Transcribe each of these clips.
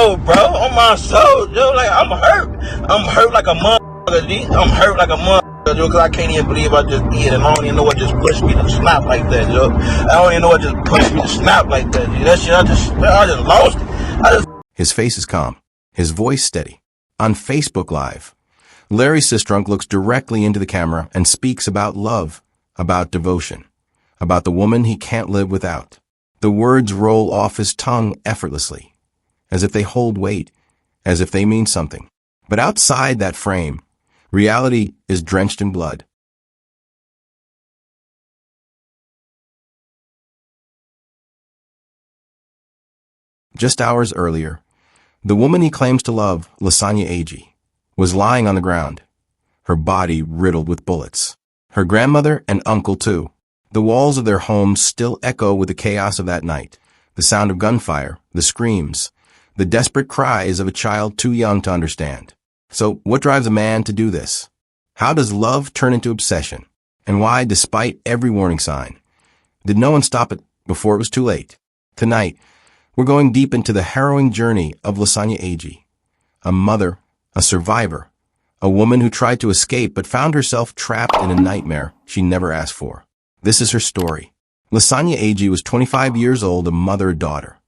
soul, bro. On my soul, yo. Like, I'm hurt. I'm hurt like a motherfucker. I'm hurt like a motherfucker, yo, because I can't even believe I just did. And I don't even know what just pushed me to snap like that, yo. I don't even know what just pushed me to snap like that, yo. That shit, I just lost it. His face is calm, his voice steady. On Facebook Live, Larry Sistrunk looks directly into the camera and speaks about love, about devotion, about the woman he can't live without. The words roll off his tongue effortlessly, as if they hold weight, as if they mean something. But outside that frame, reality is drenched in blood. Just hours earlier, the woman he claims to love, Lasagna Agee, was lying on the ground, her body riddled with bullets. Her grandmother and uncle, too. The walls of their home still echo with the chaos of that night, the sound of gunfire, the screams, the desperate cries of a child too young to understand. So what drives a man to do this? How does love turn into obsession? And why, despite every warning sign, did no one stop it before it was too late? Tonight, we're going deep into the harrowing journey of Lasagna Agee, a mother, a survivor, a woman who tried to escape but found herself trapped in a nightmare she never asked for. This is her story. Lasagna Agee was 25 years old, a mother-daughter,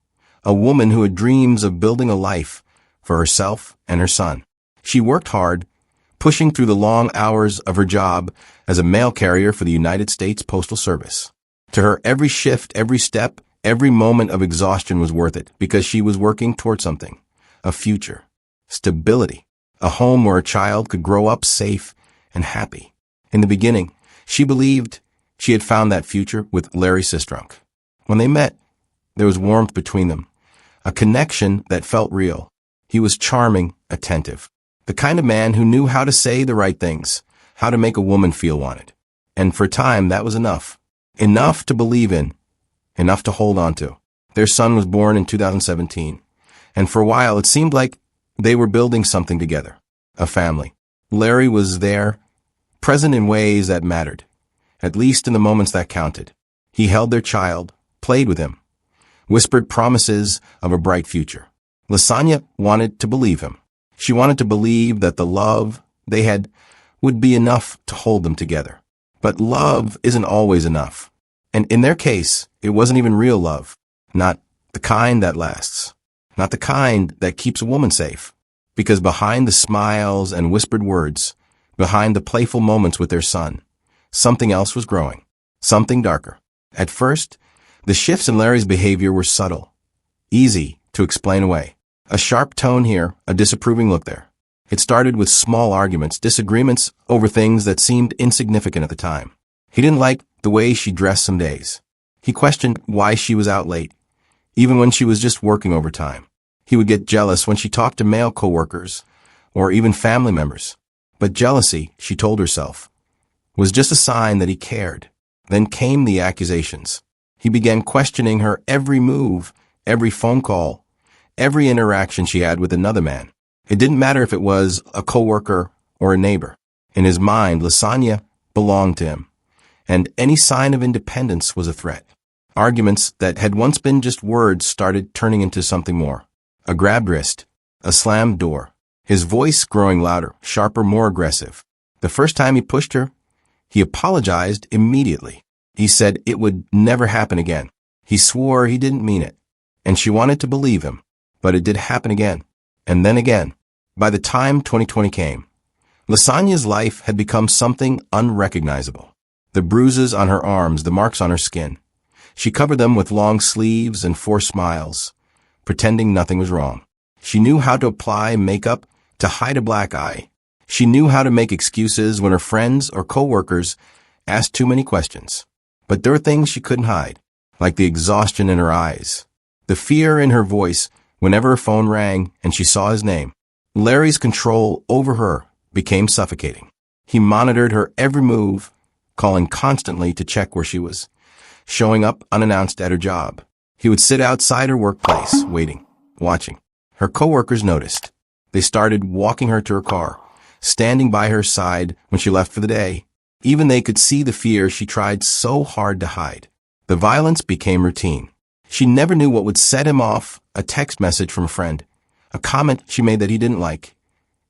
a woman who had dreams of building a life for herself and her son. She worked hard, pushing through the long hours of her job as a mail carrier for the United States Postal Service. To her, every shift, every step, every moment of exhaustion was worth it because she was working toward something, a future, stability, a home where a child could grow up safe and happy. In the beginning, she believed she had found that future with Larry Sistrunk. When they met, there was warmth between them, a connection that felt real. He was charming, attentive, the kind of man who knew how to say the right things, how to make a woman feel wanted. And for a time, that was enough. Enough to believe in, enough to hold on to. Their son was born in 2017, and for a while it seemed like they were building something together, a family. Larry was there, present in ways that mattered, at least in the moments that counted. He held their child, played with him, whispered promises of a bright future. Lasagna wanted to believe him. She wanted to believe that the love they had would be enough to hold them together. But love isn't always enough. And in their case, it wasn't even real love, not the kind that lasts, not the kind that keeps a woman safe. Because behind the smiles and whispered words, behind the playful moments with their son, something else was growing, something darker. At first, the shifts in Larry's behavior were subtle, easy to explain away. A sharp tone here, a disapproving look there. It started with small arguments, disagreements over things that seemed insignificant at the time. He didn't like the way she dressed some days. He questioned why she was out late, even when she was just working overtime. He would get jealous when she talked to male coworkers or even family members. But jealousy, she told herself, was just a sign that he cared. Then came the accusations. He began questioning her every move, every phone call, every interaction she had with another man. It didn't matter if it was a coworker or a neighbor. In his mind, Lasagna belonged to him, and any sign of independence was a threat. Arguments that had once been just words started turning into something more. A grabbed wrist, a slammed door, his voice growing louder, sharper, more aggressive. The first time he pushed her, he apologized immediately. He said it would never happen again. He swore he didn't mean it, and she wanted to believe him. But it did happen again, and then again. By the time 2020 came, Lasagna's life had become something unrecognizable. The bruises on her arms, the marks on her skin. She covered them with long sleeves and forced smiles, pretending nothing was wrong. She knew how to apply makeup to hide a black eye. She knew how to make excuses when her friends or coworkers asked too many questions. But there were things she couldn't hide, like the exhaustion in her eyes, the fear in her voice whenever her phone rang and she saw his name. Larry's control over her became suffocating. He monitored her every move, calling constantly to check where she was, showing up unannounced at her job. He would sit outside her workplace, waiting, watching. Her coworkers noticed. They started walking her to her car, standing by her side when she left for the day. Even they could see the fear she tried so hard to hide. The violence became routine. She never knew what would set him off, a text message from a friend, a comment she made that he didn't like,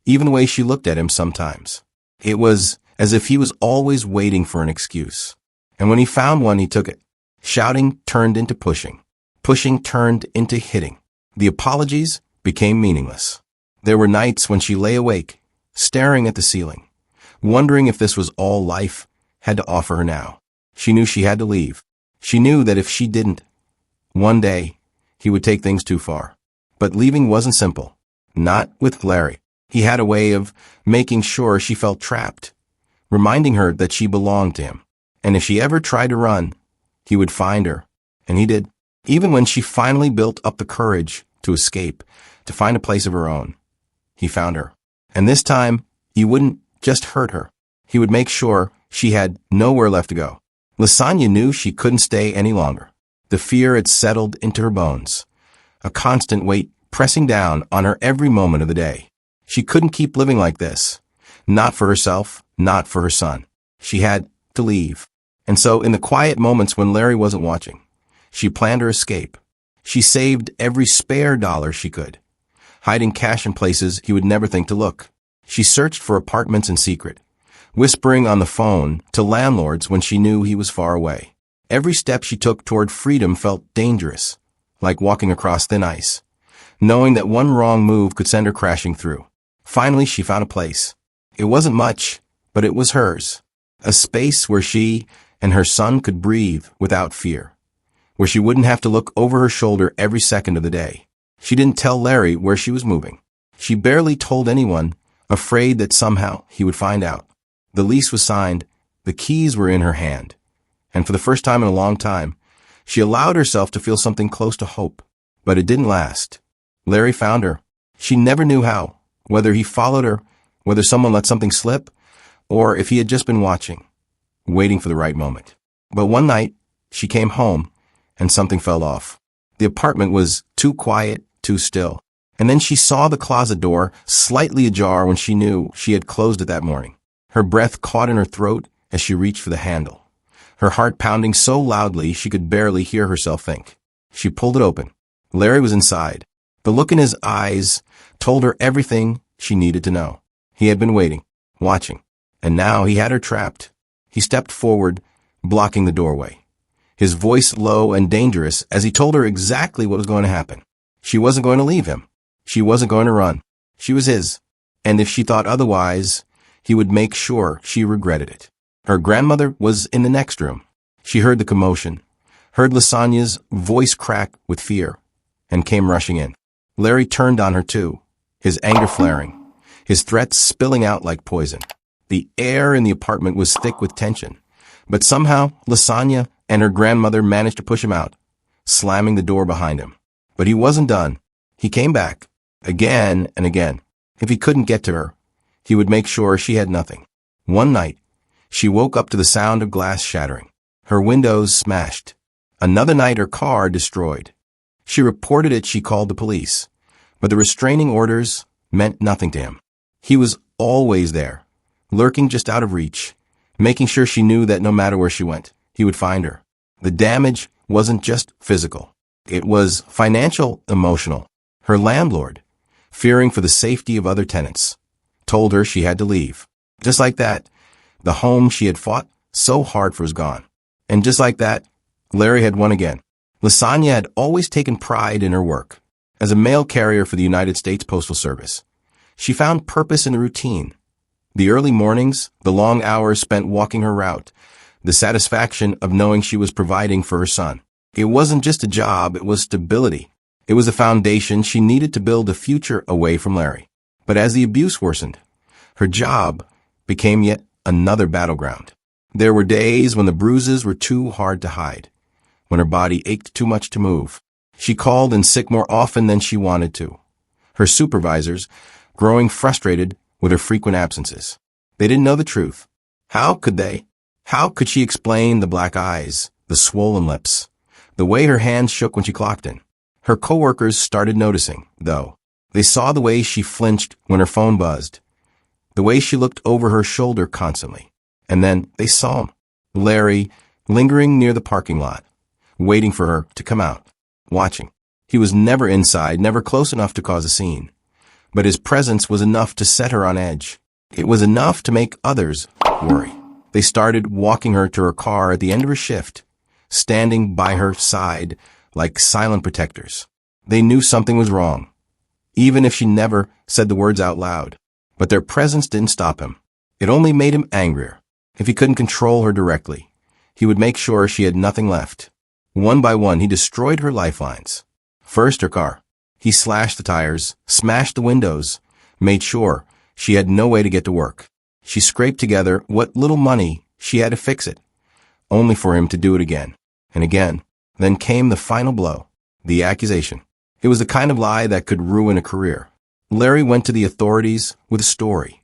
even the way she looked at him sometimes. It was as if he was always waiting for an excuse. And when he found one, he took it. Shouting turned into pushing. Pushing turned into hitting. The apologies became meaningless. There were nights when she lay awake, staring at the ceiling, wondering if this was all life had to offer her now. She knew she had to leave. She knew that if she didn't, one day, he would take things too far. But leaving wasn't simple. Not with Larry. He had a way of making sure she felt trapped, reminding her that she belonged to him. And if she ever tried to run, he would find her. And he did. Even when she finally built up the courage to escape, to find a place of her own, he found her. And this time, he wouldn't just hurt her. He would make sure she had nowhere left to go. Lasagna knew she couldn't stay any longer. The fear had settled into her bones, a constant weight pressing down on her every moment of the day. She couldn't keep living like this. Not for herself, not for her son. She had to leave. And so, in the quiet moments when Larry wasn't watching, she planned her escape. She saved every spare dollar she could, hiding cash in places he would never think to look. She searched for apartments in secret, whispering on the phone to landlords when she knew he was far away. Every step she took toward freedom felt dangerous, like walking across thin ice, knowing that one wrong move could send her crashing through. Finally, she found a place. It wasn't much, but it was hers. A space where she and her son could breathe without fear, where she wouldn't have to look over her shoulder every second of the day. She didn't tell Larry where she was moving. She barely told anyone, afraid that somehow he would find out. The lease was signed, the keys were in her hand, and for the first time in a long time, she allowed herself to feel something close to hope. But it didn't last. Larry found her. She never knew how, whether he followed her, whether someone let something slip, or if he had just been watching, waiting for the right moment. But one night, she came home, and something fell off. The apartment was too quiet, too still. And then she saw the closet door slightly ajar when she knew she had closed it that morning. Her breath caught in her throat as she reached for the handle, her heart pounding so loudly she could barely hear herself think. She pulled it open. Larry was inside. The look in his eyes told her everything she needed to know. He had been waiting, watching, and now he had her trapped. He stepped forward, blocking the doorway, his voice low and dangerous as he told her exactly what was going to happen. She wasn't going to leave him. She wasn't going to run. She was his. And if she thought otherwise, he would make sure she regretted it. Her grandmother was in the next room. She heard the commotion, heard Lasagna's voice crack with fear, and came rushing in. Larry turned on her too, his anger flaring, his threats spilling out like poison. The air in the apartment was thick with tension, but somehow Lasagna and her grandmother managed to push him out, slamming the door behind him. But he wasn't done. He came back. Again and again. If he couldn't get to her, he would make sure she had nothing. One night, she woke up to the sound of glass shattering, her windows smashed. Another night, her car destroyed. She reported it. She called the police, but the restraining orders meant nothing to him. He was always there, lurking just out of reach, making sure she knew that no matter where she went, he would find her. The damage wasn't just physical. It was financial, emotional. Her landlord, fearing for the safety of other tenants, told her she had to leave. Just like that, the home she had fought so hard for was gone. And just like that, Larry had won again. Lasagna had always taken pride in her work. As a mail carrier for the United States Postal Service, she found purpose in the routine. The early mornings, the long hours spent walking her route, the satisfaction of knowing she was providing for her son. It wasn't just a job, it was stability. It was the foundation she needed to build a future away from Larry. But as the abuse worsened, her job became yet another battleground. There were days when the bruises were too hard to hide, when her body ached too much to move. She called in sick more often than she wanted to, her supervisors growing frustrated with her frequent absences. They didn't know the truth. How could they? How could she explain the black eyes, the swollen lips, the way her hands shook when she clocked in? Her coworkers started noticing, though. They saw the way she flinched when her phone buzzed, the way she looked over her shoulder constantly. And then they saw him, Larry, lingering near the parking lot, waiting for her to come out, watching. He was never inside, never close enough to cause a scene. But his presence was enough to set her on edge. It was enough to make others worry. They started walking her to her car at the end of her shift, standing by her side like silent protectors. They knew something was wrong, even if she never said the words out loud. But their presence didn't stop him. It only made him angrier. If he couldn't control her directly, he would make sure she had nothing left. One by one, he destroyed her lifelines. First, her car. He slashed the tires, smashed the windows, made sure she had no way to get to work. She scraped together what little money she had to fix it, only for him to do it again and again. Then came the final blow, the accusation. It was the kind of lie that could ruin a career. Larry went to the authorities with a story,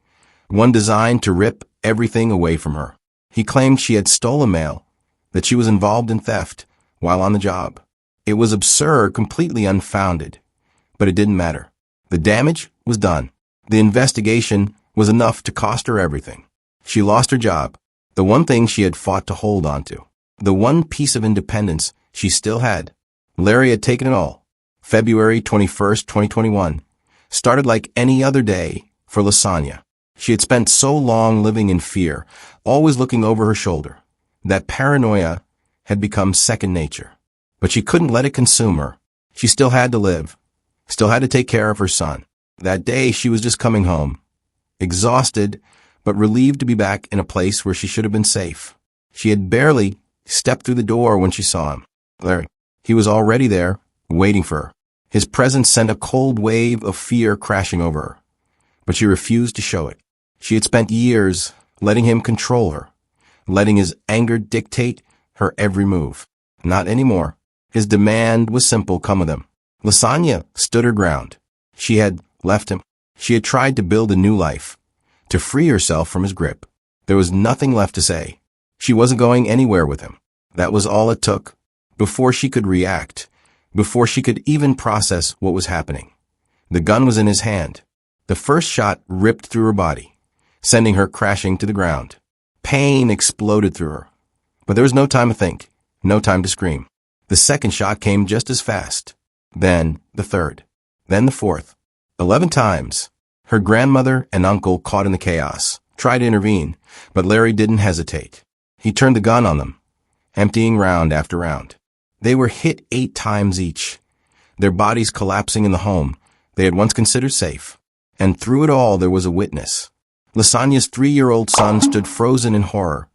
one designed to rip everything away from her. He claimed she had stolen mail, that she was involved in theft while on the job. It was absurd, completely unfounded, but it didn't matter. The damage was done. The investigation was enough to cost her everything. She lost her job, the one thing she had fought to hold on to, the one piece of independence she still had. Larry had taken it all. February 21st, 2021, started like any other day for Lasagna. She had spent so long living in fear, always looking over her shoulder, that paranoia had become second nature. But she couldn't let it consume her. She still had to live, still had to take care of her son. That day, she was just coming home, exhausted, but relieved to be back in a place where she should have been safe. She had barely stepped through the door when she saw him. Larry. He was already there, waiting for her. His presence sent a cold wave of fear crashing over her, but she refused to show it. She had spent years letting him control her, letting his anger dictate her every move. Not anymore. His demand was simple: come with him. Lasagna stood her ground. She had left him. She had tried to build a new life, to free herself from his grip. There was nothing left to say. She wasn't going anywhere with him. That was all it took. Before she could react, before she could even process what was happening, the gun was in his hand. The first shot ripped through her body, sending her crashing to the ground. Pain exploded through her, but there was no time to think, no time to scream. The second shot came just as fast. Then the third. Then the fourth. 11 times. Her grandmother and uncle, caught in the chaos, tried to intervene, but Larry didn't hesitate. He turned the gun on them, emptying round after round. They were hit 8 times each, their bodies collapsing in the home they had once considered safe. And through it all, there was a witness. Lasagna's 3-year-old son stood frozen in horror,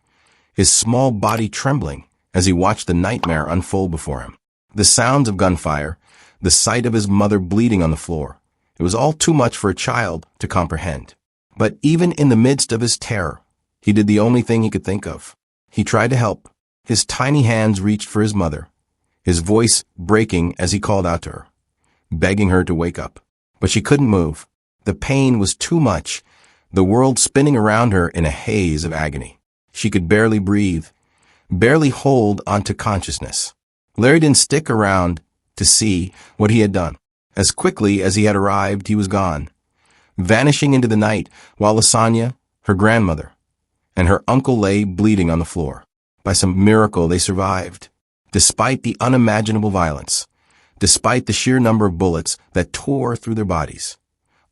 his small body trembling as he watched the nightmare unfold before him. The sounds of gunfire, the sight of his mother bleeding on the floor, it was all too much for a child to comprehend. But even in the midst of his terror, he did the only thing he could think of. He tried to help. His tiny hands reached for his mother, his voice breaking as he called out to her, begging her to wake up. But she couldn't move. The pain was too much, the world spinning around her in a haze of agony. She could barely breathe, barely hold onto consciousness. Larry didn't stick around to see what he had done. As quickly as he had arrived, he was gone, vanishing into the night while Lasagna, her grandmother, and her uncle lay bleeding on the floor. By some miracle, they survived, despite the unimaginable violence, despite the sheer number of bullets that tore through their bodies.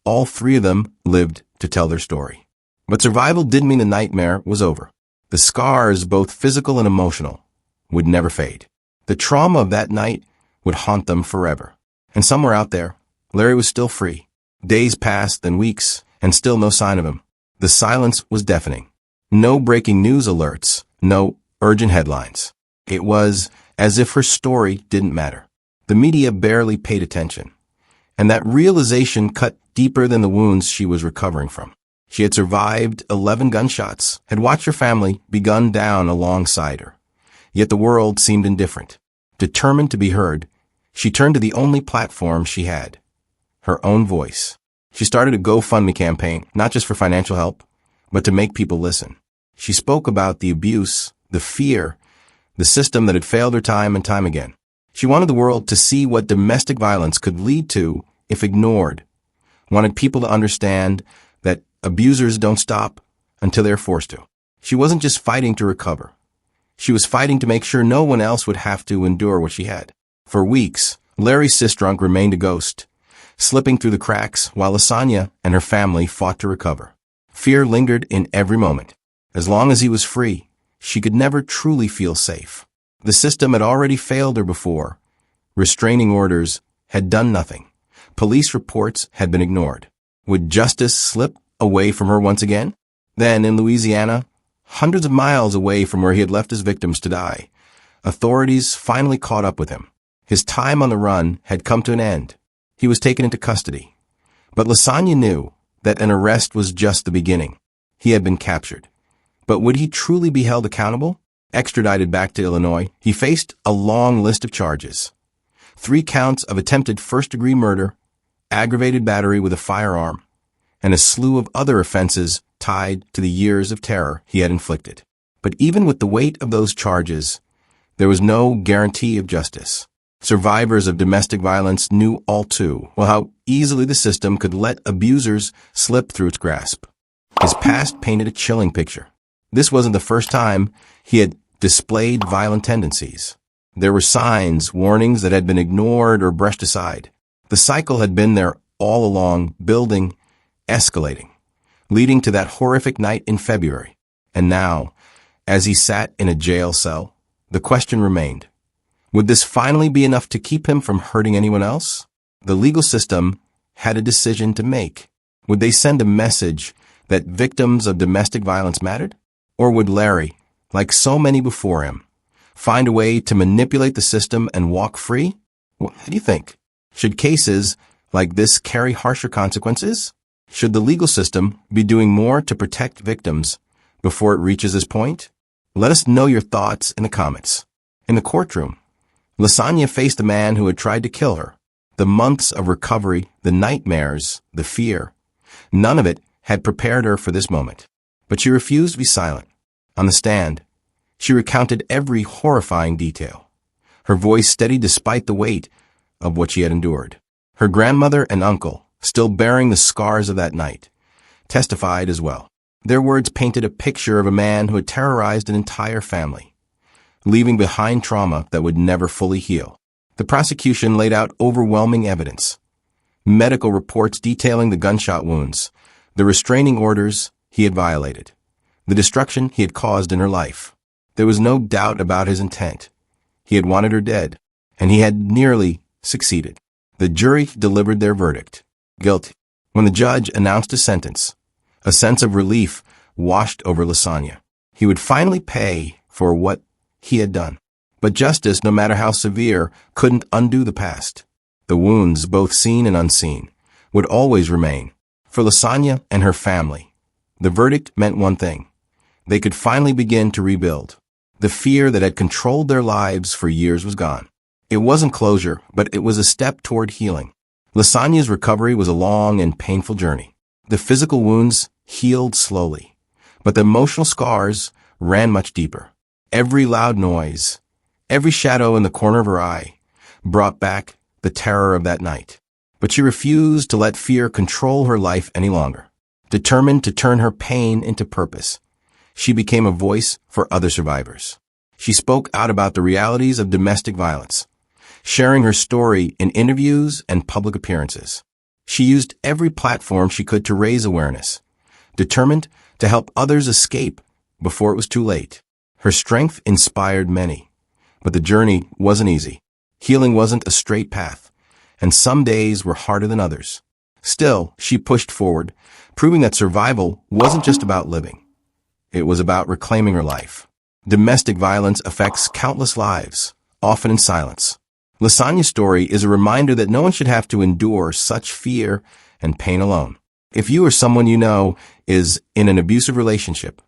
All 3 of them lived to tell their story. But survival didn't mean the nightmare was over. The scars, both physical and emotional, would never fade. The trauma of that night would haunt them forever. And somewhere out there, Larry was still free. Days passed, then weeks, and still no sign of him. The silence was deafening. No breaking news alerts, no urgent headlines. It was as if her story didn't matter. The media barely paid attention, and that realization cut deeper than the wounds she was recovering from. She had survived 11 gunshots, had watched her family be gunned down alongside her. Yet the world seemed indifferent. Determined to be heard, she turned to the only platform she had, her own voice. She started a GoFundMe campaign, not just for financial help, but to make people listen. She spoke about the abuse, the fear, the system that had failed her time and time again. She wanted the world to see what domestic violence could lead to if ignored. Wanted people to understand that abusers don't stop until they're forced to. She wasn't just fighting to recover. She was fighting to make sure no one else would have to endure what she had. For weeks, Larry's sistrunk remained a ghost, slipping through the cracks while Lasagna and her family fought to recover. Fear lingered in every moment. As long as he was free, she could never truly feel safe. The system had already failed her before. Restraining orders had done nothing. Police reports had been ignored. Would justice slip away from her once again? Then, in Louisiana, hundreds of miles away from where he had left his victims to die, authorities finally caught up with him. His time on the run had come to an end. He was taken into custody. But Lasagna knew that an arrest was just the beginning. He had been captured. But would he truly be held accountable? Extradited back to Illinois, he faced a long list of charges. 3 counts of attempted first-degree murder, aggravated battery with a firearm, and a slew of other offenses tied to the years of terror he had inflicted. But even with the weight of those charges, there was no guarantee of justice. Survivors of domestic violence knew all too well how easily the system could let abusers slip through its grasp. His past painted a chilling picture. This wasn't the first time he had displayed violent tendencies. There were signs, warnings that had been ignored or brushed aside. The cycle had been there all along, building, escalating, leading to that horrific night in February. And now, as he sat in a jail cell, the question remained, would this finally be enough to keep him from hurting anyone else? The legal system had a decision to make. Would they send a message that victims of domestic violence mattered? Or would Larry, like so many before him, find a way to manipulate the system and walk free? What do you think? Should cases like this carry harsher consequences? Should the legal system be doing more to protect victims before it reaches this point? Let us know your thoughts in the comments. In the courtroom, Lasagna faced a man who had tried to kill her. The months of recovery, the nightmares, the fear, none of it had prepared her for this moment. But she refused to be silent. On the stand, she recounted every horrifying detail, her voice steady despite the weight of what she had endured. Her grandmother and uncle, still bearing the scars of that night, testified as well. Their words painted a picture of a man who had terrorized an entire family, leaving behind trauma that would never fully heal. The prosecution laid out overwhelming evidence, medical reports detailing the gunshot wounds, the restraining orders he had violated, the destruction he had caused in her life. There was no doubt about his intent. He had wanted her dead, and he had nearly succeeded. The jury delivered their verdict, guilty. When the judge announced his sentence, a sense of relief washed over Lasagna. He would finally pay for what he had done. But justice, no matter how severe, couldn't undo the past. The wounds, both seen and unseen, would always remain. For Lasagna and her family, the verdict meant one thing. They could finally begin to rebuild. The fear that had controlled their lives for years was gone. It wasn't closure, but it was a step toward healing. Lasagna's recovery was a long and painful journey. The physical wounds healed slowly, but the emotional scars ran much deeper. Every loud noise, every shadow in the corner of her eye, brought back the terror of that night. But she refused to let fear control her life any longer. Determined to turn her pain into purpose, she became a voice for other survivors. She spoke out about the realities of domestic violence, sharing her story in interviews and public appearances. She used every platform she could to raise awareness, determined to help others escape before it was too late. Her strength inspired many, but the journey wasn't easy. Healing wasn't a straight path, and some days were harder than others. Still, she pushed forward, proving that survival wasn't just about living. It was about reclaiming her life. Domestic violence affects countless lives, often in silence. Lasagna's story is a reminder that no one should have to endure such fear and pain alone. If you or someone you know is in an abusive relationship,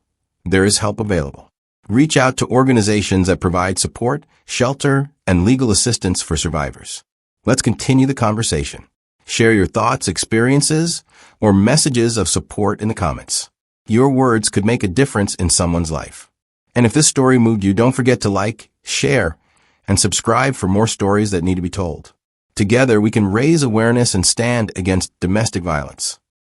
there is help available. Reach out to organizations that provide support, shelter, and legal assistance for survivors. Let's continue the conversation. Share your thoughts, experiences, or messages of support in the comments. Your words could make a difference in someone's life. And if this story moved you, don't forget to like, share, and subscribe for more stories that need to be told. Together, we can raise awareness and stand against domestic violence.